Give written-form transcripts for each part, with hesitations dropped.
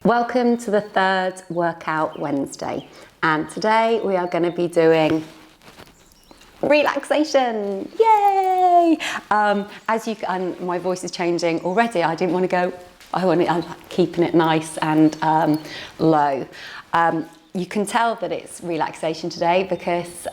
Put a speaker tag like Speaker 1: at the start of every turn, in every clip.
Speaker 1: Welcome to the third workout Wednesday, and today we are going to be doing relaxation. Yay! As you can, my voice is changing already. I didn't want to go. I'm keeping it nice and low. You can tell that it's relaxation today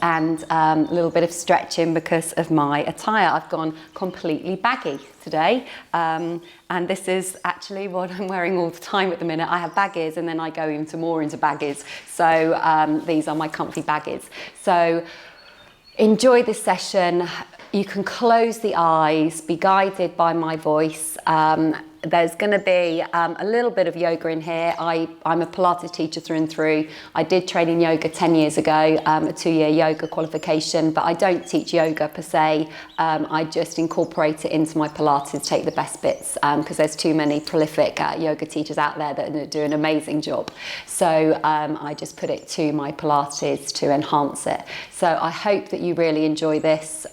Speaker 1: and a little bit of stretching because of my attire. I've gone completely baggy today, and this is actually what I'm wearing all the time at the minute. I have baggies and then I go into baggies. So these are my comfy baggies. So enjoy this session. You can close the eyes, be guided by my voice. There's going to be a little bit of yoga in here. I'm a Pilates teacher through and through. I did train in yoga 10 years ago, a 2-year yoga qualification, but I don't teach yoga per se. I just incorporate it into my Pilates, take the best bits, because there's too many prolific yoga teachers out there that do an amazing job. So I just put it to my Pilates to enhance it. So I hope that you really enjoy this.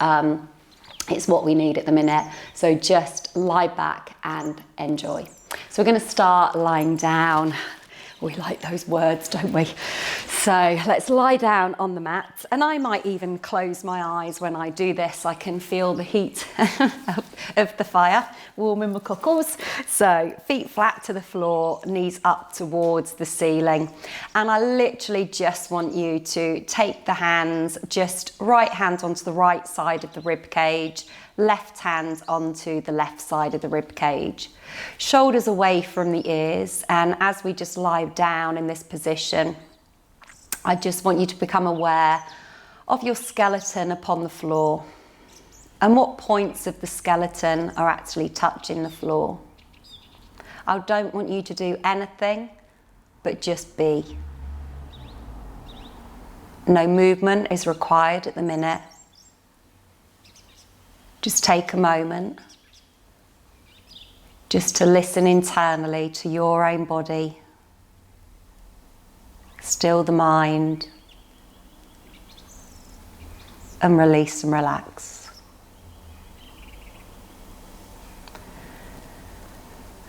Speaker 1: It's what we need at the minute. So just lie back and enjoy. So we're going to start lying down. We like those words, don't we? So let's lie down on the mat. And I might even close my eyes when I do this. I can feel the heat of the fire warming my cockles. So feet flat to the floor, knees up towards the ceiling. And I literally just want you to take the hands, just right hand onto the right side of the rib cage, left hand onto the left side of the rib cage. Shoulders away from the ears, and as we just lie down in this position, I just want you to become aware of your skeleton upon the floor and what points of the skeleton are actually touching the floor. I don't want you to do anything but just be. No movement is required at the minute. Just take a moment just to listen internally to your own body. Still the mind and release and relax.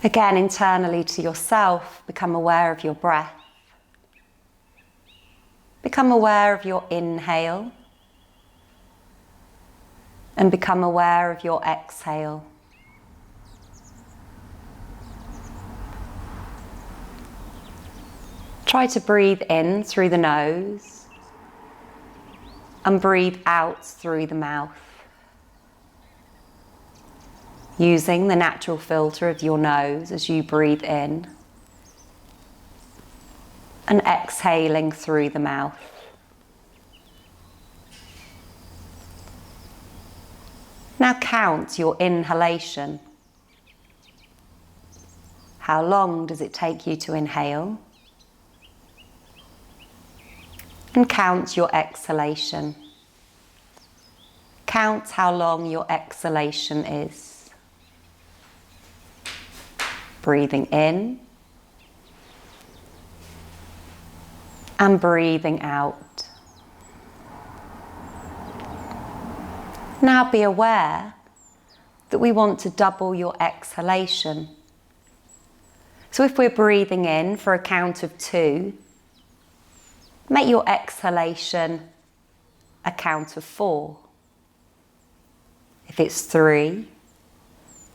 Speaker 1: Again, internally to yourself, become aware of your breath. Become aware of your inhale and become aware of your exhale. Try to breathe in through the nose and breathe out through the mouth, using the natural filter of your nose as you breathe in and exhaling through the mouth. Now count your inhalation. How long does it take you to inhale? And count your exhalation. Count how long your exhalation is. Breathing in and breathing out. Now be aware that we want to double your exhalation. So if we're breathing in for a count of 2, make your exhalation a count of 4. If it's 3,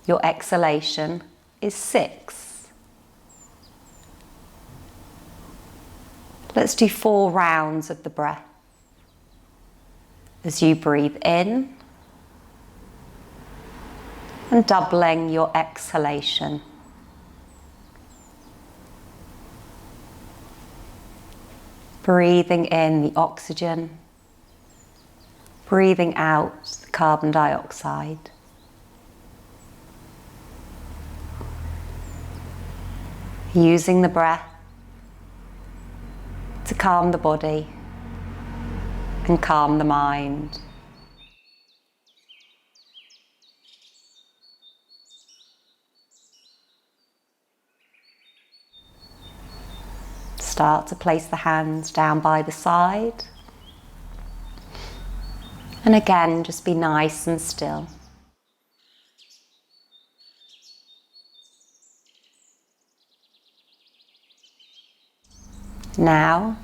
Speaker 1: your exhalation is 6. Let's do 4 rounds of the breath. As you breathe in and doubling your exhalation. Breathing in the oxygen, breathing out the carbon dioxide. Using the breath to calm the body and calm the mind. Start to place the hands down by the side. And again, just be nice and still. Now,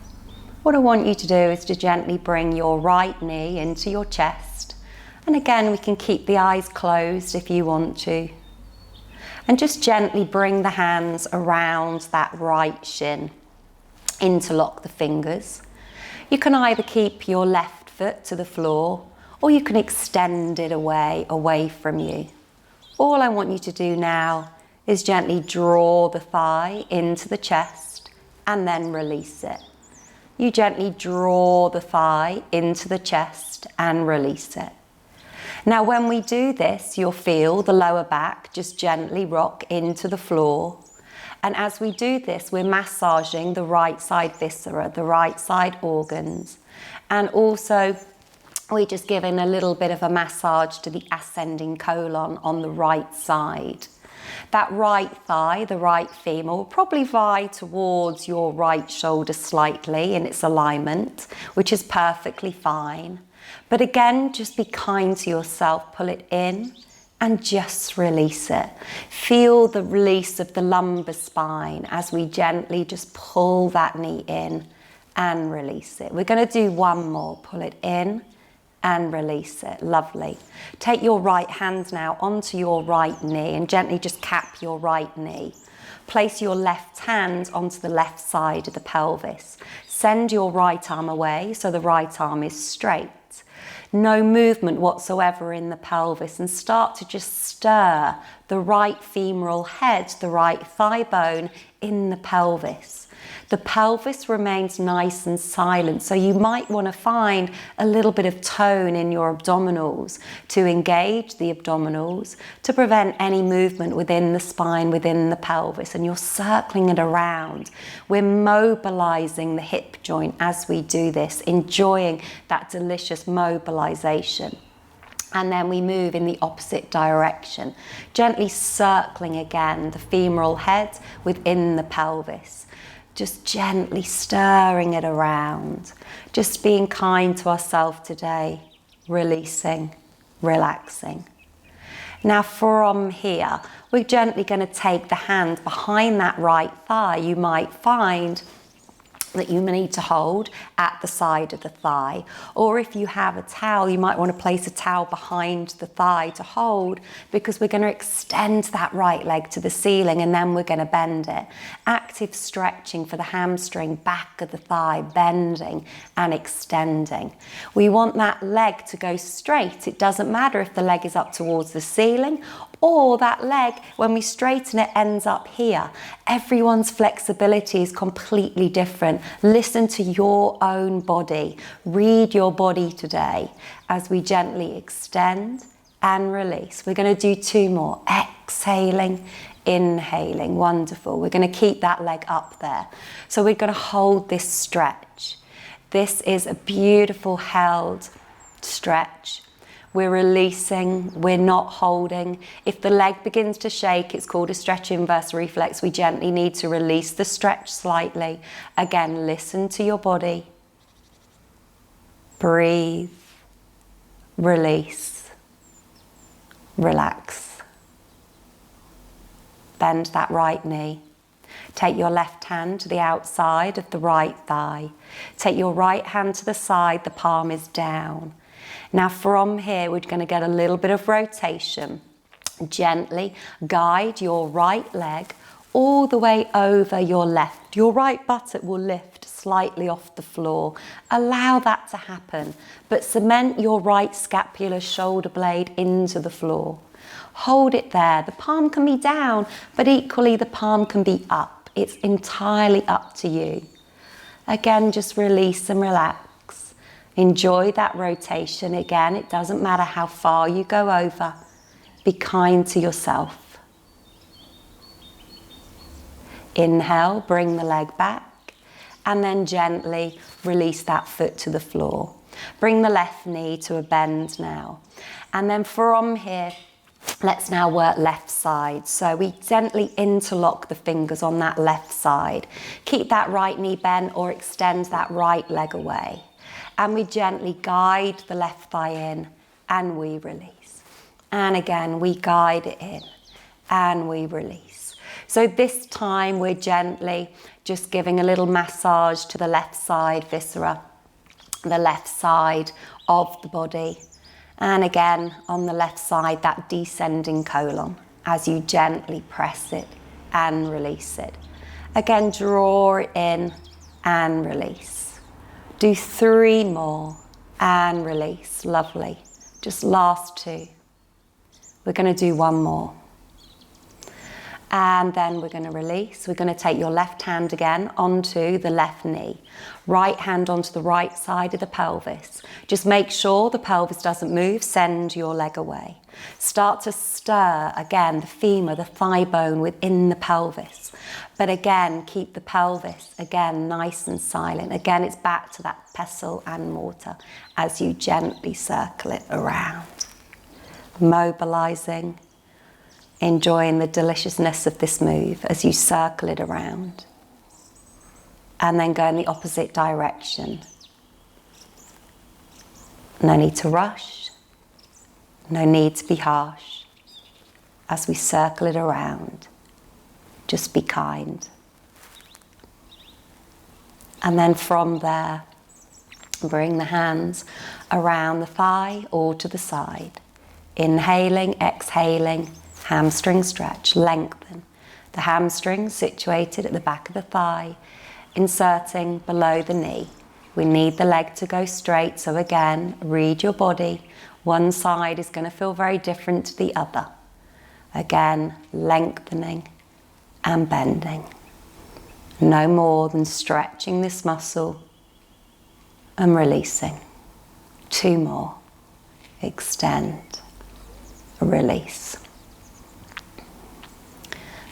Speaker 1: what I want you to do is to gently bring your right knee into your chest. And again, we can keep the eyes closed if you want to. And just gently bring the hands around that right shin. Interlock the fingers. You can either keep your left foot to the floor, or you can extend it away from you. All I want you to do now is gently draw the thigh into the chest and then release it. You gently draw the thigh into the chest and release it. Now when we do this, you'll feel the lower back just gently rock into the floor. And as we do this, we're massaging the right side viscera, the right side organs. And also, we're just giving a little bit of a massage to the ascending colon on the right side. That right thigh, the right femur, will probably vie towards your right shoulder slightly in its alignment, which is perfectly fine. But again, just be kind to yourself, pull it in and just release it. Feel the release of the lumbar spine as we gently just pull that knee in and release it. We're going to do one more, pull it in and release it. Lovely. Take your right hand now onto your right knee and gently just cap your right knee. Place your left hand onto the left side of the pelvis. Send your right arm away so the right arm is straight. No movement whatsoever in the pelvis, and start to just stir the right femoral head, the right thigh bone in the pelvis. The pelvis remains nice and silent, so you might want to find a little bit of tone in your abdominals to engage the abdominals, to prevent any movement within the spine, within the pelvis, and you're circling it around. We're mobilizing the hip joint as we do this, enjoying that delicious mobilization. And then we move in the opposite direction, gently circling again the femoral head within the pelvis. Just gently stirring it around, just being kind to ourselves today, releasing, relaxing. Now from here, we're gently going to take the hand behind that right thigh. You might find that you need to hold at the side of the thigh, or if you have a towel, you might want to place a towel behind the thigh to hold, because we're going to extend that right leg to the ceiling and then we're going to bend it. Active stretching for the hamstring, back of the thigh, bending and extending. We want that leg to go straight. It doesn't matter if the leg is up towards the ceiling or that leg, when we straighten it, ends up here. Everyone's flexibility is completely different. Listen to your own body. Read your body today as we gently extend and release. We're going to do two more. Exhaling, inhaling. Wonderful. We're going to keep that leg up there. So we're going to hold this stretch. This is a beautiful held stretch. We're releasing, we're not holding. If the leg begins to shake, it's called a stretch inverse reflex. We gently need to release the stretch slightly. Again, listen to your body. Breathe, release, relax. Bend that right knee. Take your left hand to the outside of the right thigh. Take your right hand to the side, the palm is down. Now from here, we're going to get a little bit of rotation. Gently guide your right leg all the way over your left. Your right buttock will lift slightly off the floor. Allow that to happen, but cement your right scapular shoulder blade into the floor. Hold it there. The palm can be down, but equally the palm can be up. It's entirely up to you. Again, just release and relax. Enjoy that rotation. Again, it doesn't matter how far you go over. Be kind to yourself. Inhale, bring the leg back, and then gently release that foot to the floor. Bring the left knee to a bend now. And then from here, let's now work left side. So we gently interlock the fingers on that left side. Keep that right knee bent or extend that right leg away. And we gently guide the left thigh in and we release. And again, we guide it in and we release. So this time we're gently just giving a little massage to the left side viscera, the left side of the body. And again, on the left side, that descending colon, as you gently press it and release it. Again, draw it in and release. Do 3 more and release. Lovely. Just last 2. We're going to do 1 more. And then we're going to release. We're going to take your left hand again onto the left knee. Right hand onto the right side of the pelvis. Just make sure the pelvis doesn't move. Send your leg away. Start to stir again the femur, the thigh bone within the pelvis. But again, keep the pelvis again nice and silent. Again, it's back to that pestle and mortar as you gently circle it around. Mobilizing. Enjoying the deliciousness of this move as you circle it around. And then go in the opposite direction. No need to rush. No need to be harsh. As we circle it around, just be kind. And then from there, bring the hands around the thigh or to the side. Inhaling, exhaling. Hamstring stretch, lengthen. The hamstring situated at the back of the thigh, inserting below the knee. We need the leg to go straight, so again, read your body. One side is going to feel very different to the other. Again, lengthening and bending. No more than stretching this muscle and releasing. 2 more. Extend, release.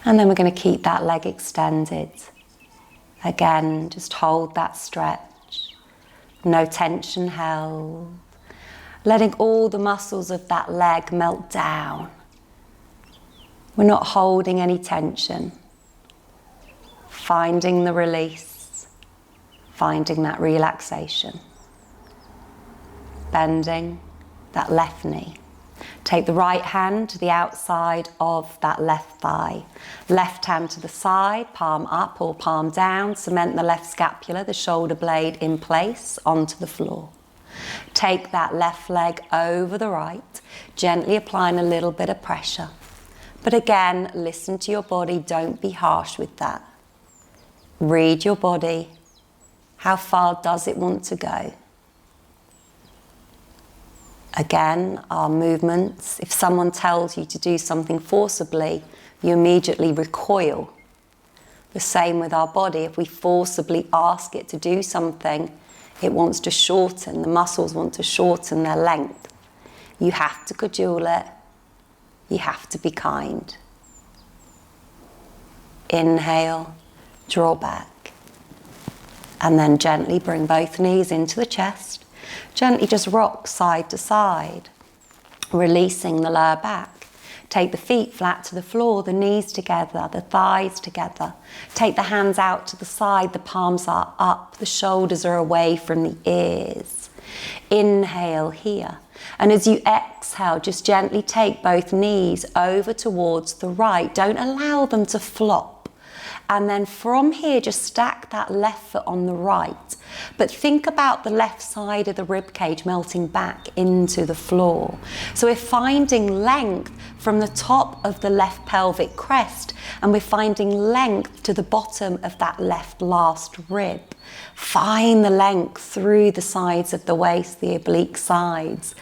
Speaker 1: And then we're going to keep that leg extended. Again, just hold that stretch. No tension held. Letting all the muscles of that leg melt down. We're not holding any tension. Finding the release. Finding that relaxation. Bending that left knee. Take the right hand to the outside of that left thigh. Left hand to the side, palm up or palm down. Cement the left scapula, the shoulder blade in place onto the floor. Take that left leg over the right, gently applying a little bit of pressure. But again, listen to your body, don't be harsh with that. Read your body. How far does it want to go? Again, our movements, if someone tells you to do something forcibly, you immediately recoil. The same with our body. If we forcibly ask it to do something, it wants to shorten. The muscles want to shorten their length. You have to cajole it. You have to be kind. Inhale, draw back. And then gently bring both knees into the chest. Gently just rock side to side, releasing the lower back. Take the feet flat to the floor, the knees together, the thighs together. Take the hands out to the side, the palms are up, the shoulders are away from the ears. Inhale here. And as you exhale, just gently take both knees over towards the right. Don't allow them to flop. And then from here, just stack that left foot on the right. But think about the left side of the rib cage melting back into the floor. So we're finding length from the top of the left pelvic crest, and we're finding length to the bottom of that left last rib. Find the length through the sides of the waist, the oblique sides,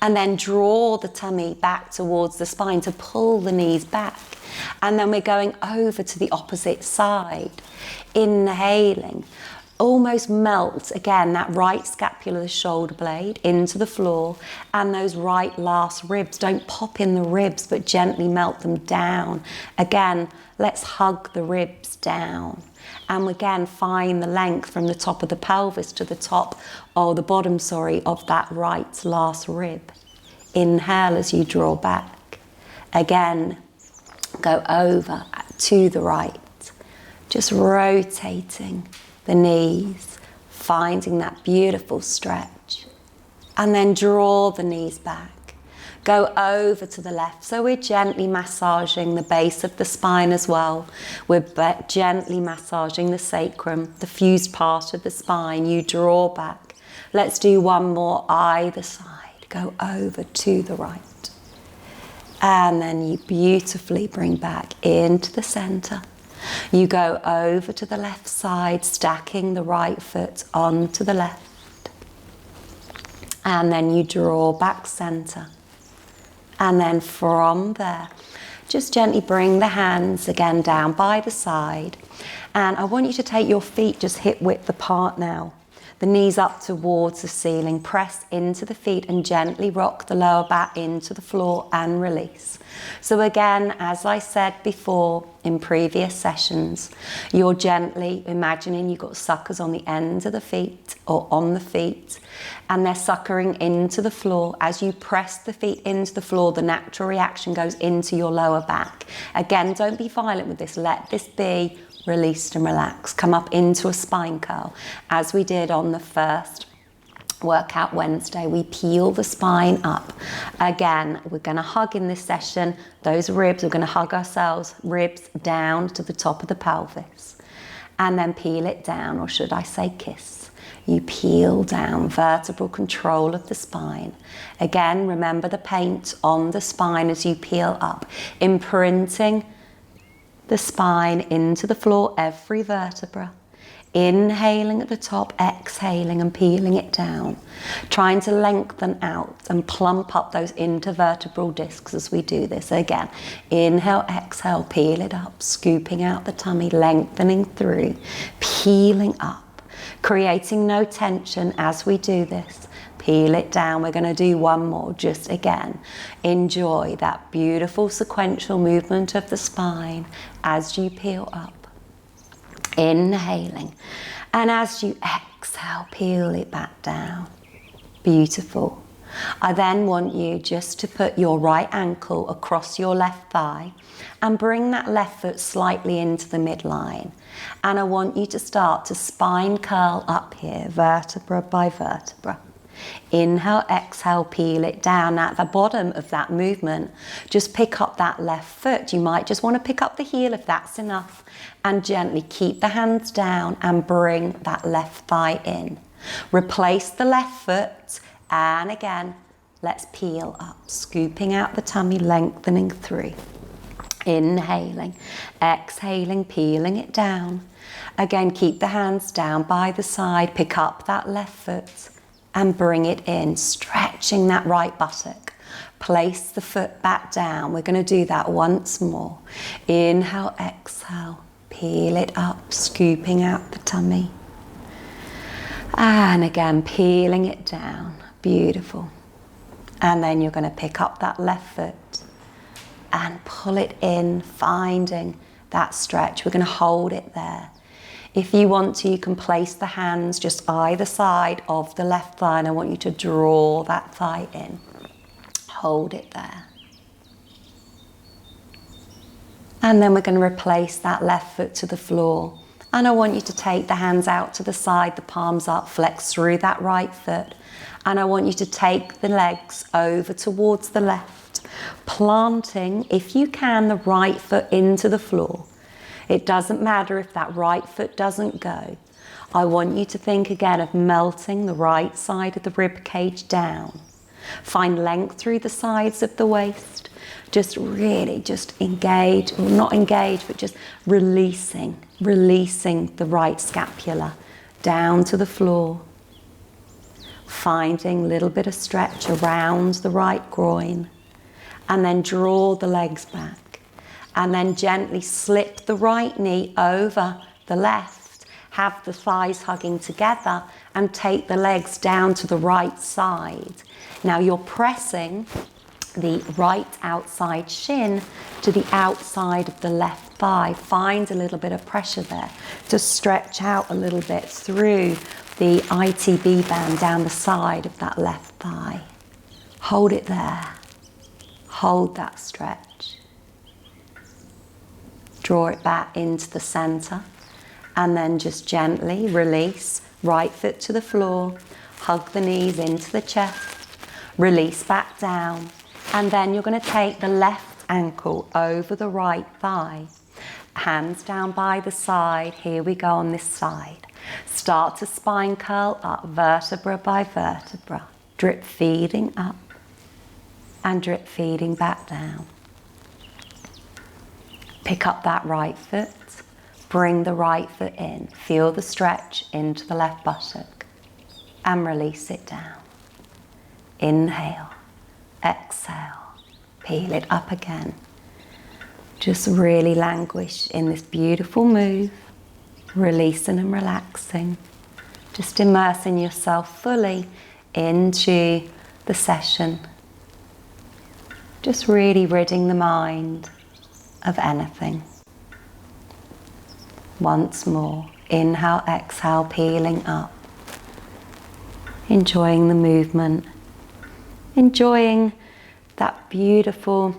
Speaker 1: and then draw the tummy back towards the spine to pull the knees back. And then we're going over to the opposite side. Inhaling. Almost melt, again, that right scapula, the shoulder blade, into the floor. And those right last ribs. Don't pop in the ribs, but gently melt them down. Again, let's hug the ribs down. And again, find the length from the top of the pelvis to the top, or the bottom, of that right last rib. Inhale as you draw back. Again, go over to the right, just rotating the knees, finding that beautiful stretch, and then draw the knees back. Go over to the left. So we're gently massaging the base of the spine as well. We're gently massaging the sacrum, the fused part of the spine. You draw back. Let's do one more either side. Go over to the right. And then you beautifully bring back into the center. You go over to the left side, stacking the right foot onto the left. And then you draw back center. And then from there, just gently bring the hands again down by the side. And I want you to take your feet just hip width apart now. The knees up towards the ceiling. Press into the feet and gently rock the lower back into the floor and release. So again, as I said before in previous sessions, you're gently imagining you've got suckers on the ends of the feet or on the feet, and they're suckering into the floor. As you press the feet into the floor, the natural reaction goes into your lower back. Again, don't be violent with this. Let this be released and relaxed. Come up into a spine curl. As we did on the first workout Wednesday, we peel the spine up. Again, we're going to hug in this session those ribs. We're going to hug ourselves, ribs down to the top of the pelvis. And then peel it down, or should I say kiss. You peel down, vertebral control of the spine. Again, remember the paint on the spine as you peel up, imprinting the spine into the floor, every vertebra. Inhaling at the top, exhaling and peeling it down. Trying to lengthen out and plump up those intervertebral discs as we do this. Again, inhale, exhale, peel it up, scooping out the tummy, lengthening through, peeling up, creating no tension as we do this. Peel it down. We're going to do one more. Just again, enjoy that beautiful sequential movement of the spine as you peel up. Inhaling. And as you exhale, peel it back down. Beautiful. I then want you just to put your right ankle across your left thigh and bring that left foot slightly into the midline. And I want you to start to spine curl up here, vertebra by vertebra. Inhale, exhale, peel it down. At the bottom of that movement, just pick up that left foot. You might just want to pick up the heel if that's enough, and gently keep the hands down and bring that left thigh in. Replace the left foot, and again, let's peel up, scooping out the tummy, lengthening through. Inhaling, exhaling, peeling it down. Again, keep the hands down by the side, pick up that left foot and bring it in, stretching that right buttock. Place the foot back down. We're going to do that once more. Inhale, exhale, peel it up, scooping out the tummy. And again, peeling it down. Beautiful. And then you're going to pick up that left foot and pull it in, finding that stretch. We're going to hold it there. If you want to, you can place the hands just either side of the left thigh, and I want you to draw that thigh in. Hold it there. And then we're going to replace that left foot to the floor. And I want you to take the hands out to the side, the palms up, flex through that right foot. And I want you to take the legs over towards the left, planting, if you can, the right foot into the floor. It doesn't matter if that right foot doesn't go. I want you to think again of melting the right side of the rib cage down. Find length through the sides of the waist. Just really just engage, or not engage, but just releasing the right scapula down to the floor. Finding a little bit of stretch around the right groin. And then draw the legs back. And then gently slip the right knee over the left. Have the thighs hugging together and take the legs down to the right side. Now you're pressing the right outside shin to the outside of the left thigh. Find a little bit of pressure there to stretch out a little bit through the ITB band down the side of that left thigh. Hold it there. Hold that stretch. Draw it back into the center, and then just gently release, right foot to the floor, hug the knees into the chest, release back down, And then you're going to take the left ankle over the right thigh. Hands down by the side. Here we go on this side. Start to spine curl up, vertebra by vertebra. Drip feeding up and drip feeding back down. Pick up that right foot. Bring the right foot in. Feel the stretch into the left buttock and release it down. Inhale, exhale, peel it up again. Just really languish in this beautiful move, releasing and relaxing. Just immersing yourself fully into the session. Just really ridding the mind of anything. Once more, inhale, exhale, peeling up. Enjoying the movement. Enjoying that beautiful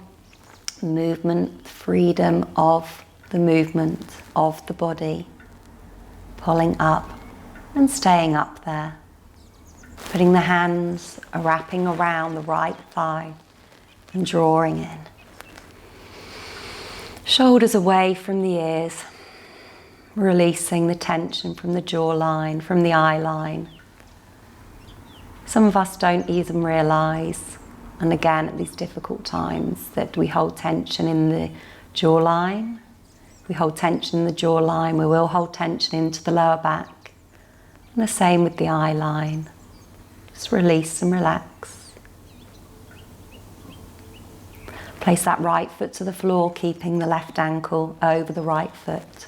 Speaker 1: movement, freedom of the movement of the body. Pulling up and staying up there. Putting the hands wrapping around the right thigh and drawing in. Shoulders away from the ears. Releasing the tension from the jawline, from the eye line. Some of us don't even realise, and again at these difficult times, that we hold tension in the jawline. We hold tension in the jawline, we will hold tension into the lower back. And the same with the eye line. Just release and relax. Place that right foot to the floor, keeping the left ankle over the right foot.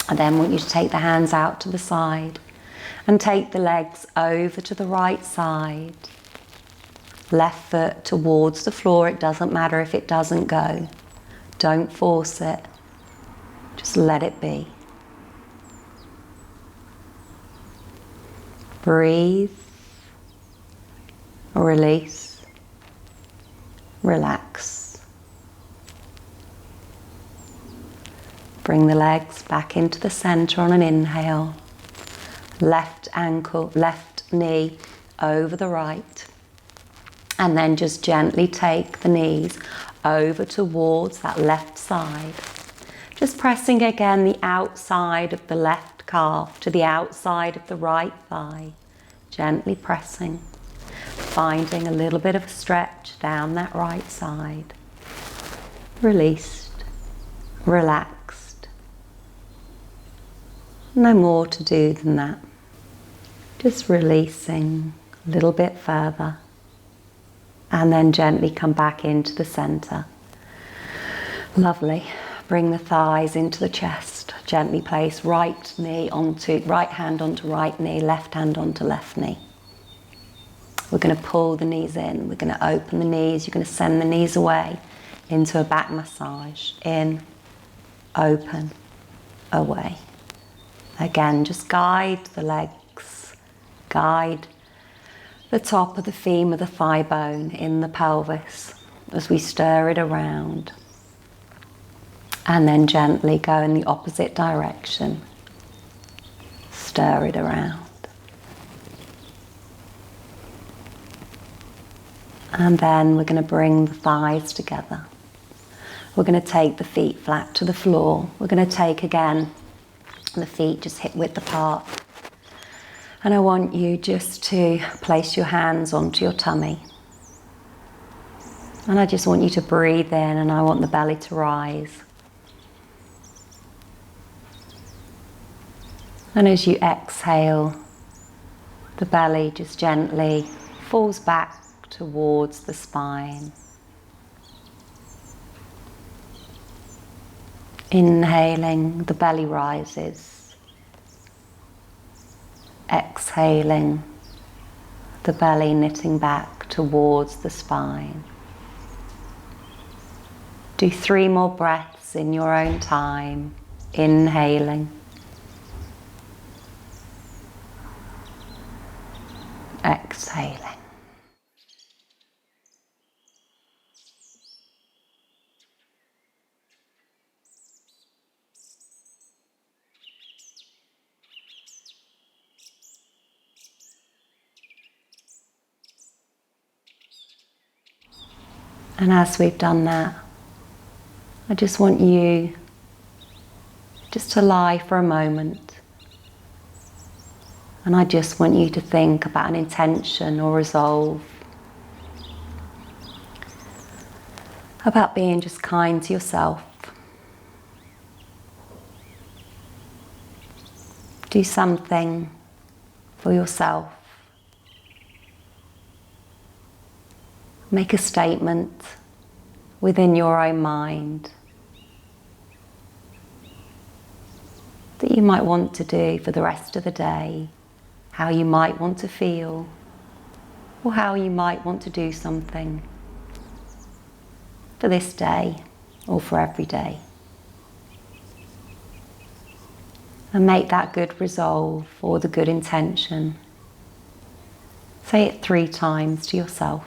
Speaker 1: I then want you to take the hands out to the side and take the legs over to the right side. Left foot towards the floor. It doesn't matter if it doesn't go. Don't force it. Just let it be. Breathe. Release. Relax. Bring the legs back into the center on an inhale. Left ankle, left knee over the right. And then just gently take the knees over towards that left side. Just pressing again the outside of the left calf to the outside of the right thigh. Gently pressing. Finding a little bit of a stretch down that right side. Released. Relaxed. No more to do than that. Just releasing a little bit further. And then gently come back into the center. Lovely. Bring the thighs into the chest. Gently place right hand onto right knee, left hand onto left knee. We're going to pull the knees in. We're going to open the knees. You're going to send the knees away into a back massage. In, open, away. Again, just guide the legs. Guide the top of the femur, the thigh bone in the pelvis as we stir it around. And then gently go in the opposite direction. Stir it around. And then we're going to bring the thighs together. We're going to take the feet flat to the floor. We're going to take again the feet just hip width apart. And I want you just to place your hands onto your tummy. And I just want you to breathe in, and I want the belly to rise. And as you exhale, the belly just gently falls back towards the spine. Inhaling, the belly rises. Exhaling, the belly knitting back towards the spine. Do 3 more breaths in your own time. Inhaling. Exhaling. And as we've done that, I just want you just to lie for a moment. And I just want you to think about an intention or resolve about being just kind to yourself. Do something for yourself. Make a statement within your own mind that you might want to do for the rest of the day, how you might want to feel, or how you might want to do something for this day or for every day. And make that good resolve or the good intention. Say it 3 times to yourself.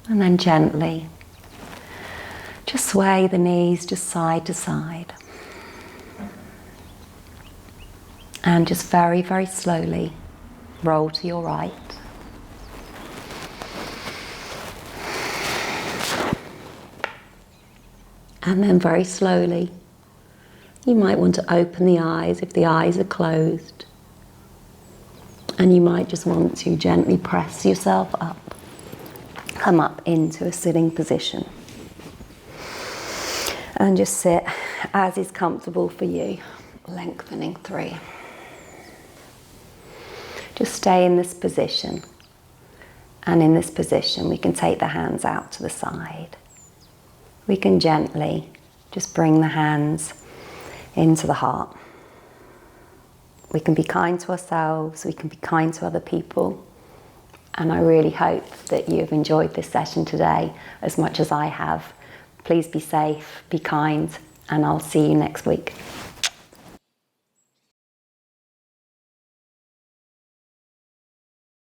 Speaker 1: And then gently, just sway the knees just side to side. And just very, very slowly roll to your right. And then very slowly, you might want to open the eyes if the eyes are closed. And you might just want to gently press yourself up. Come up into a sitting position. And just sit as is comfortable for you, lengthening 3. Just stay in this position. And in this position, we can take the hands out to the side. We can gently just bring the hands into the heart. We can be kind to ourselves, we can be kind to other people. And I really hope that you have enjoyed this session today as much as I have. Please be safe, be kind, and I'll see you next week.